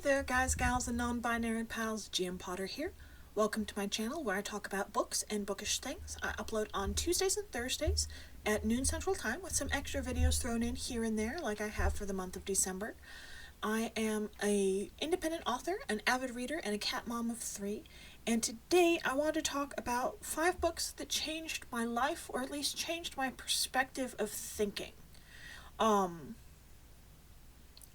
there guys, gals, and non-binary pals, GM Potter here. Welcome to my channel where I talk about books and bookish things. I upload on Tuesdays and Thursdays at noon Central Time with some extra videos thrown in here and there like I have for the month of December. I am an independent author, an avid reader, and a cat mom of 3. And today I want to talk about 5 books that changed my life, or at least changed my perspective of thinking.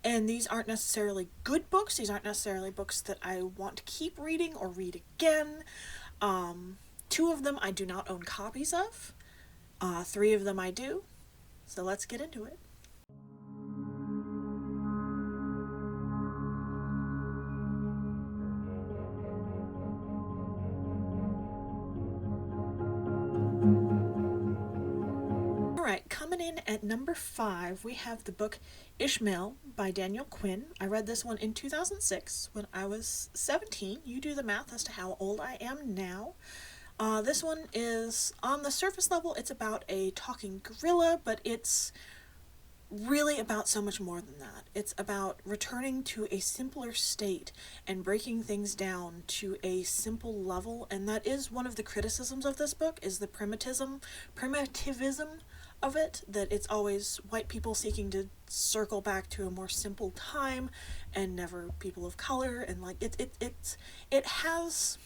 And these aren't necessarily good books. These aren't necessarily books that I want to keep reading or read again. 2 of them I do not own copies of. 3 of them I do. So let's get into it. Alright, coming in at number 5, we have the book Ishmael by Daniel Quinn. I read this one in 2006 when I was 17. You do the math as to how old I am now. This one is, on the surface level, it's about a talking gorilla, but it's really about so much more than that. It's about returning to a simpler state and breaking things down to a simple level, and that is one of the criticisms of this book, is the primitivism of it, that it's always white people seeking to circle back to a more simple time and never people of color, and like it has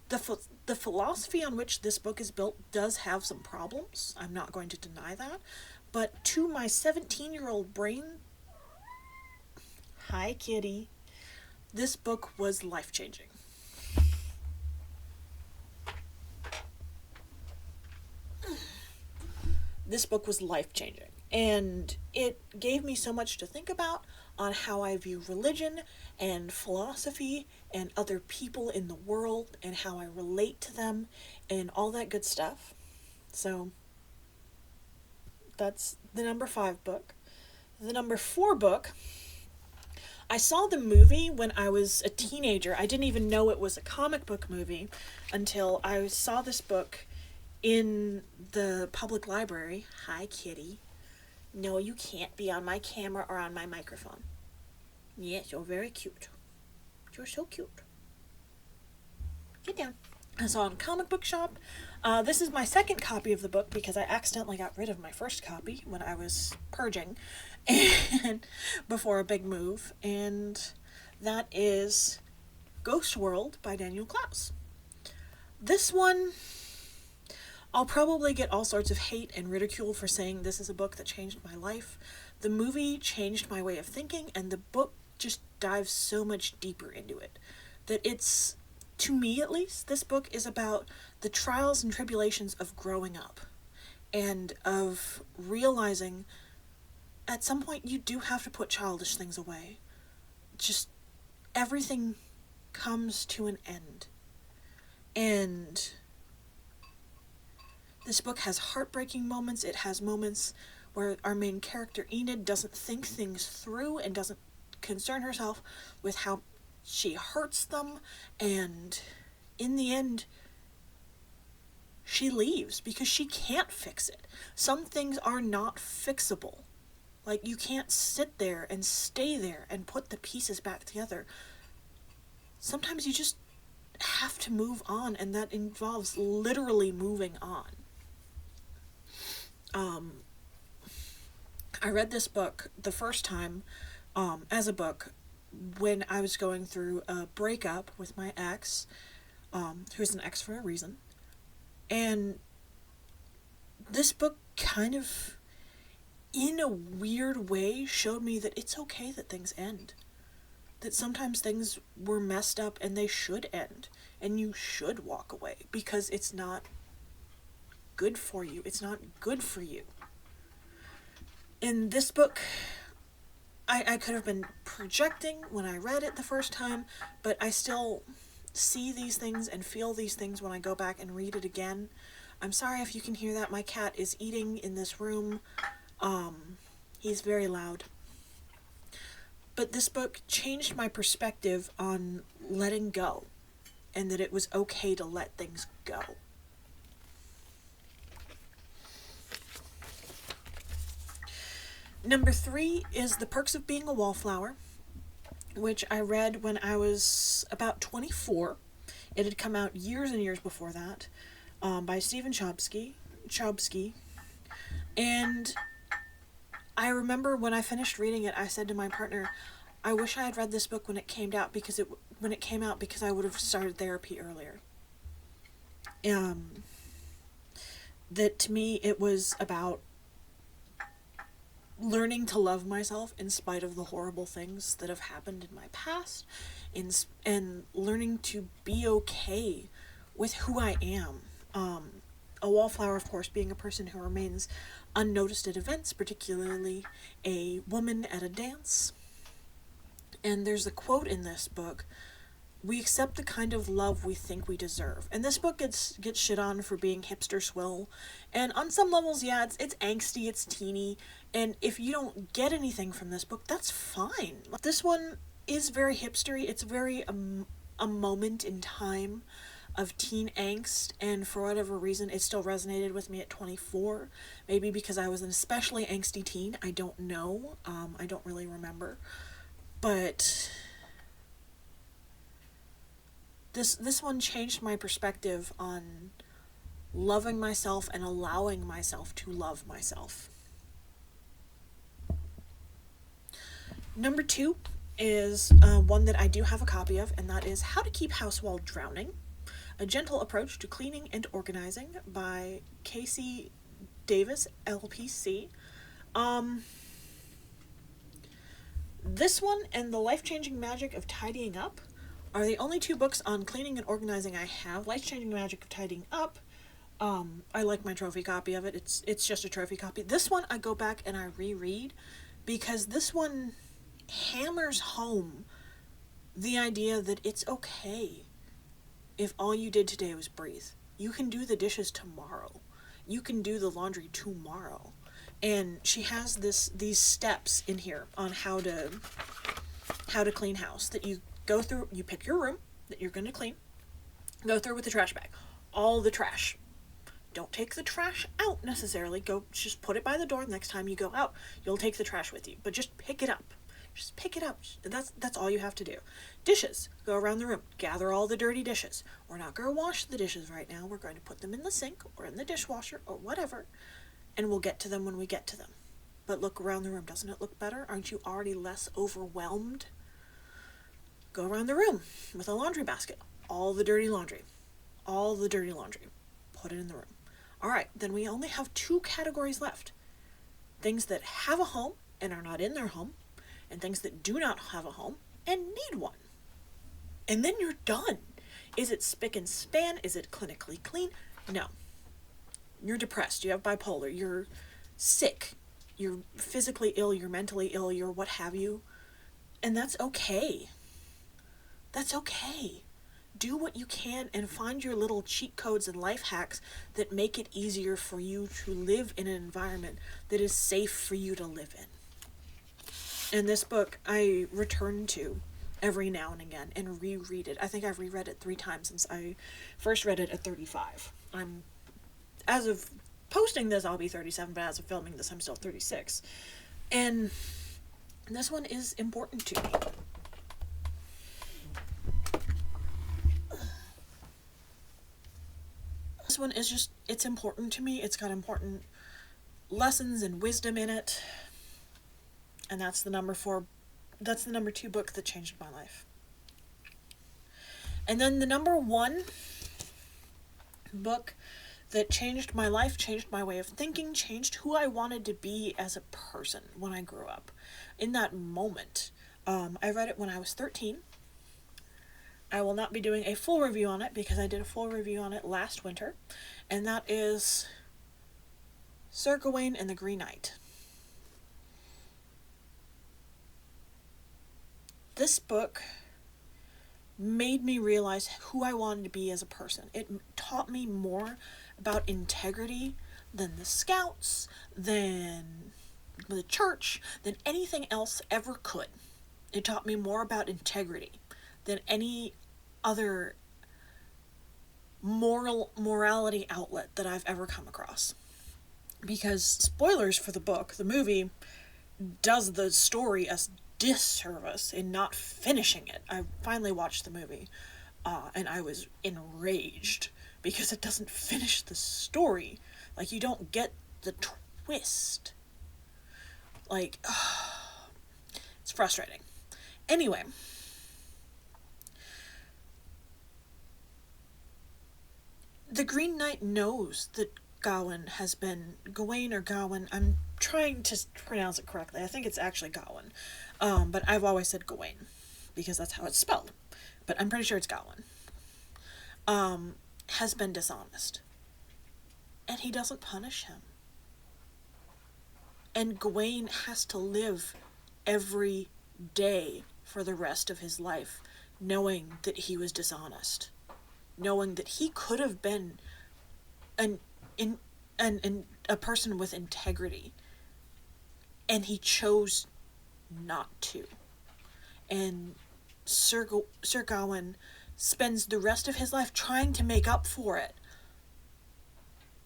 the philosophy on which this book is built does have some problems. I'm not going to deny that, but to my 17-year-old brain, hi kitty, this book was life-changing. This book was life-changing, and it gave me so much to think about on how I view religion and philosophy and other people in the world and how I relate to them and all that good stuff. So that's the number 5 book. The number 4 book, I saw the movie when I was a teenager. I didn't even know it was a comic book movie until I saw this book in the public library. Hi kitty. No, you can't be on my camera or on my microphone. Yes, you're very cute. You're so cute. Get down. I saw it in a comic book shop. This is my second copy of the book because I accidentally got rid of my first copy when I was purging and before a big move, and that is Ghost World by Daniel Klaus. This one, I'll probably get all sorts of hate and ridicule for saying this is a book that changed my life. The movie changed my way of thinking, and the book just dives so much deeper into it that it's, to me at least, this book is about the trials and tribulations of growing up and of realizing at some point you do have to put childish things away. Just everything comes to an end. And this book has heartbreaking moments. It has moments where our main character, Enid, doesn't think things through and doesn't concern herself with how she hurts them, and in the end, she leaves because she can't fix it. Some things are not fixable. Like, you can't sit there and stay there and put the pieces back together. Sometimes you just have to move on, and that involves literally moving on. I read this book the first time as a book when I was going through a breakup with my ex, who's an ex for a reason. And this book kind of, in a weird way, showed me that it's okay that things end. That sometimes things were messed up and they should end. And you should walk away because it's not good for you. It's not good for you. In this book, I could have been projecting when I read it the first time, but I still see these things and feel these things when I go back and read it again. I'm sorry if you can hear that. My cat is eating in this room. He's very loud. But this book changed my perspective on letting go, and that it was okay to let things go. Number 3 is The Perks of Being a Wallflower which I read when I was about 24. It had come out years and years before that, by Stephen Chbosky. And I remember when I finished reading it, I said to my partner, I wish I had read this book when it came out because I would have started therapy earlier. That to me it was about learning to love myself in spite of the horrible things that have happened in my past, and learning to be okay with who I am. A wallflower, of course, being a person who remains unnoticed at events, particularly a woman at a dance. And there's a quote in this book: we accept the kind of love we think we deserve. And this book gets shit on for being hipster swill. And on some levels, yeah, it's angsty, it's teeny. And if you don't get anything from this book, that's fine. This one is very hipstery. It's very a moment in time of teen angst. And for whatever reason, it still resonated with me at 24. Maybe because I was an especially angsty teen. I don't know. I don't really remember. But this one changed my perspective on loving myself and allowing myself to love myself. Number 2 is one that I do have a copy of, and that is How to Keep House While Drowning: A Gentle Approach to Cleaning and Organizing by Casey Davis, LPC. This one and The Life-Changing Magic of Tidying Up are the only 2 books on cleaning and organizing I have. Life-Changing Magic of Tidying Up, I like my trophy copy of it. It's just a trophy copy. This one I go back and I reread because this one hammers home the idea that it's okay if all you did today was breathe. You can do the dishes tomorrow. You can do the laundry tomorrow. And she has these steps in here on how to clean house that you go through. You pick your room that you're going to clean. Go through with the trash bag. All the trash. Don't take the trash out necessarily. Just put it by the door. Next time you go out, you'll take the trash with you. But just pick it up. Just pick it up. That's all you have to do. Dishes. Go around the room. Gather all the dirty dishes. We're not going to wash the dishes right now. We're going to put them in the sink or in the dishwasher or whatever. And we'll get to them when we get to them. But look around the room. Doesn't it look better? Aren't you already less overwhelmed? Go around the room with a laundry basket. All the dirty laundry. All the dirty laundry. Put it in the room. Alright, then we only have 2 categories left. Things that have a home and are not in their home, and things that do not have a home and need one. And then you're done. Is it spick and span? Is it clinically clean? No. You're depressed, you have bipolar, you're sick, you're physically ill, you're mentally ill, you're what have you. And that's okay. That's okay. Do what you can and find your little cheat codes and life hacks that make it easier for you to live in an environment that is safe for you to live in. And this book I return to every now and again and reread it. I think I've reread it 3 times since I first read it at 35. As of posting this, I'll be 37, but as of filming this, I'm still 36. And this one is important to me. This one is just, it's important to me. It's got important lessons and wisdom in it. And that's the number 2 book that changed my life. And then the number 1 book that changed my life, changed my way of thinking, changed who I wanted to be as a person when I grew up. In that moment, I read it when I was 13. I will not be doing a full review on it because I did a full review on it last winter, and that is Sir Gawain and the Green Knight. This book made me realize who I wanted to be as a person. It taught me more about integrity than the Scouts, than the church, than anything else ever could. It taught me more about integrity than any other morality outlet that I've ever come across. Because, spoilers for the book, the movie does the story a disservice in not finishing it. I finally watched the movie, and I was enraged because it doesn't finish the story. Like, you don't get the twist. Like, it's frustrating. Anyway, the Green Knight knows that Gawain, I'm trying to pronounce it correctly. I think it's actually Gawain. But I've always said Gawain, because that's how it's spelled. But I'm pretty sure it's Gawain. Has been dishonest. And he doesn't punish him. And Gawain has to live every day for the rest of his life knowing that he was dishonest. Knowing that he could have been a person with integrity, and he chose not to. And Sir Gawain spends the rest of his life trying to make up for it,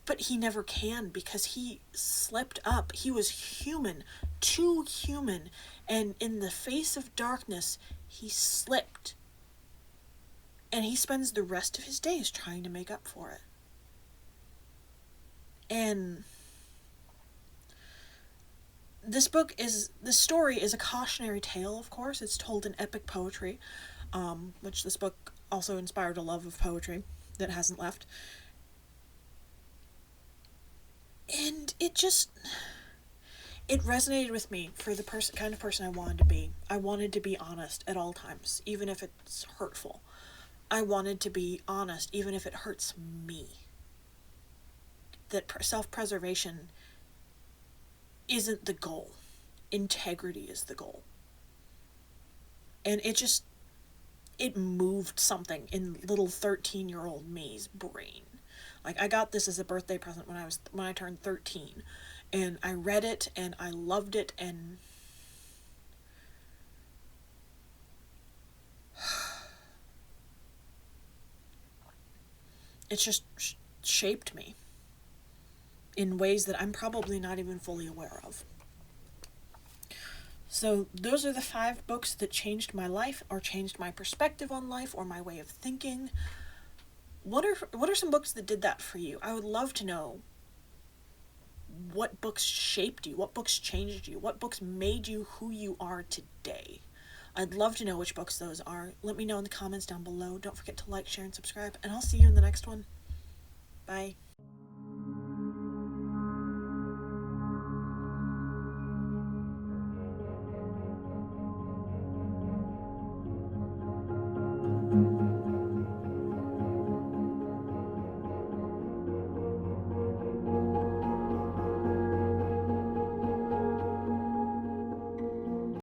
but he never can, because he slipped up. He was human, too human, and in the face of darkness, he slipped. And he spends the rest of his days trying to make up for it. And this story is a cautionary tale, of course. It's told in epic poetry, which this book also inspired a love of poetry that hasn't left. And it resonated with me for the kind of person I wanted to be. I wanted to be honest at all times, even if it's hurtful. I wanted to be honest, even if it hurts me. That self-preservation isn't the goal. Integrity is the goal. And it moved something in little 13-year-old me's brain. Like, I got this as a birthday present when I turned 13. And I read it, and I loved it, and it just shaped me in ways that I'm probably not even fully aware of. So those are the 5 books that changed my life, or changed my perspective on life, or my way of thinking. What are some books that did that for you? I would love to know what books shaped you, what books changed you, what books made you who you are today. I'd love to know which books those are. Let me know in the comments down below. Don't forget to like, share, and subscribe, and I'll see you in the next one. Bye.